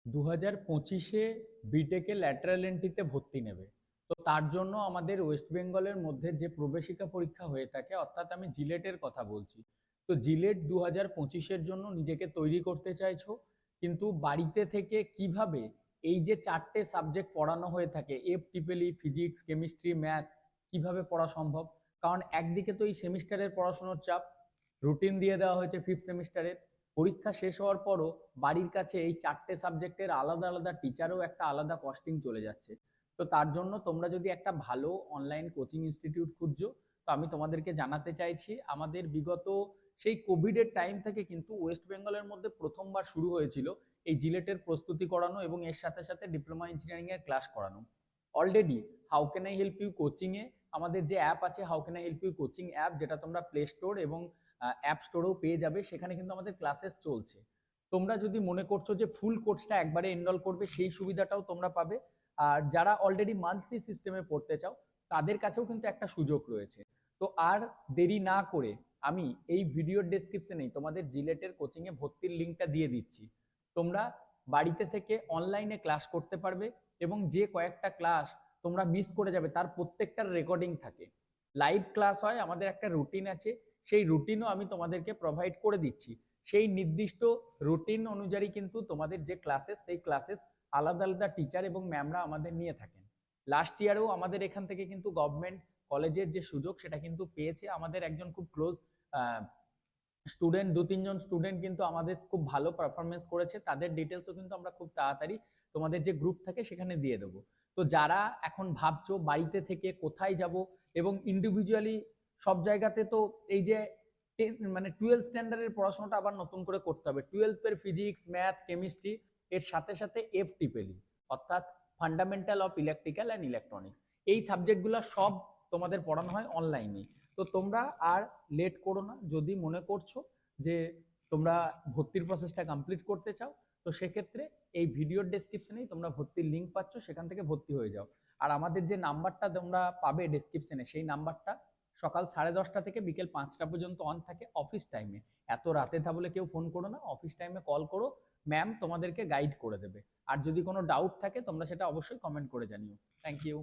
2025-এ বিটেকে lateral এন্ট্রিতে ভর্তি নেবে। তো তার জন্য আমাদের ওয়েস্ট বেঙ্গলের মধ্যে যে প্রবেশিকা পরীক্ষা হয়ে থাকে, অর্থাৎ আমি জিলেটের কথা বলছি। তো জিলেট 2025-এর জন্য নিজেকে তৈরি করতে চাইছো, কিন্তু বাড়িতে থেকে কিভাবে এই যে 4টে সাবজেক্ট পড়ানো হয়ে থাকে, FEEE, ফিজিক্স, কেমিস্ট্রি, ম্যাথ, কিভাবে পড়া সম্ভব? কারণ একদিকে তো এই সেমিস্টারের পড়াশোনার চাপ, রুটিন দিয়ে দেওয়া হয়েছে 5th সেমিস্টারের, পরীক্ষা শেষ হওয়ার পরও বাড়ির কাছে এই 4টে সাবজেক্টের আলাদা আলাদা টিচারও একটা আলাদা কস্টিং চলে যাচ্ছে। তো তার জন্য তোমরা যদি একটা ভালো অনলাইন কোচিং ইনস্টিটিউট খুঁজছো, তো আমি তোমাদেরকে জানাতে চাইছি, আমাদের বিগত সেই কোভিডের টাইম থেকে কিন্তু ওয়েস্ট বেঙ্গলের মধ্যে প্রথমবার শুরু হয়েছিল এই জিলেটের প্রস্তুতি করানো এবং এর সাথে সাথে ডিপ্লোমা ইঞ্জিনিয়ারিং এর ক্লাস করানো। Already how can I help you coaching এ আমাদের যে অ্যাপ আছে, how can I help you coaching app, যেটা তোমরা প্লে স্টোর এবং অ্যাপ স্টোরেও পেয়ে যাবে, সেখানে কিন্তু আমাদের ক্লাসেস চলছে। তোমরা যদি মনে করছো যে ফুল কোর্সটা একবারে এনরোল করবে, সেই সুবিধাটাও তোমরা পাবে। আর যারা অলরেডি মান্থলি সিস্টেমে পড়তে চাও, তাদের কাছেও কিন্তু একটা সুযোগ রয়েছে। তো আর দেরি না করে আমি এই ভিডিওর ডেসক্রিপশনেই তোমাদের জিলেটের কোচিংয়ে ভর্তির লিঙ্কটা দিয়ে দিচ্ছি। তোমরা বাড়িতে থেকে অনলাইনে ক্লাস করতে পারবে এবং যে কয়েকটা ক্লাস তোমরা মিস করে যাবে তার প্রত্যেকটার রেকর্ডিং থাকে, লাইভ ক্লাস হয়, আমাদের একটা রুটিন আছে, সেই রুটিনও আমি তোমাদেরকে প্রোভাইড করে দিচ্ছি। সেই নির্দিষ্ট রুটিন অনুযায়ী কিন্তু তোমাদের যে ক্লাসেস, সেই ক্লাসেস আলাদা আলাদা টিচার এবং ম্যামরা আমাদের নিয়ে থাকেন। লাস্ট ইয়ারেও আমাদের এখান থেকে কিন্তু গভর্নমেন্ট কলেজের যে সুযোগ সেটা কিন্তু পেয়েছে আমাদের একজন খুব ক্লোজ স্টুডেন্ট, 2-3 জন স্টুডেন্ট কিন্তু আমাদের খুব ভালো পারফরমেন্স করেছে, তাদের ডিটেলসও কিন্তু আমরা খুব তাড়াতাড়ি তোমাদের যে গ্রুপ থাকে সেখানে দিয়ে দেবো। তো যারা এখন ভাবছো বাড়িতে থেকে কোথায় যাব এবং ইন্ডিভিজুয়ালি সব জায়গাতে, তো এই যে মানে 12 স্ট্যান্ডার্ডের পড়াশোনাটা আবার নতুন করে করতে হবে, 12 এর ফিজিক্স, ম্যাথ, কেমিস্ট্রি, এর সাথে সাথে FEEE অর্থাৎ fundamental of electrical and electronics, এই সাবজেক্টগুলো সব তোমাদের পড়ানো হয় অনলাইনে। তো তোমরা আর লেট করো না, যদি মনে করছো যে তোমরা ভর্তির প্রসেসটা কমপ্লিট করতে চাও, তো সেক্ষেত্রে এই ভিডিওর ডেসক্রিপশনেই তোমরা ভর্তির লিঙ্ক পাচ্ছ, সেখান থেকে ভর্তি হয়ে যাও। আর আমাদের যে নাম্বারটা তোমরা পাবে ডেসক্রিপশনে, সেই নাম্বারটা সকাল 10:30 থেকে বিকেল 5টা পর্যন্ত অন থাকে অফিস টাইমে। এত রাতে তা বলে কেউ ফোন করো না, অফিস টাইমে কল করো, ম্যাম তোমাদেরকে গাইড করে দেবে। আর যদি কোনো ডাউট থাকে তোমরা সেটা অবশ্যই কমেন্ট করে জানিও। Thank you.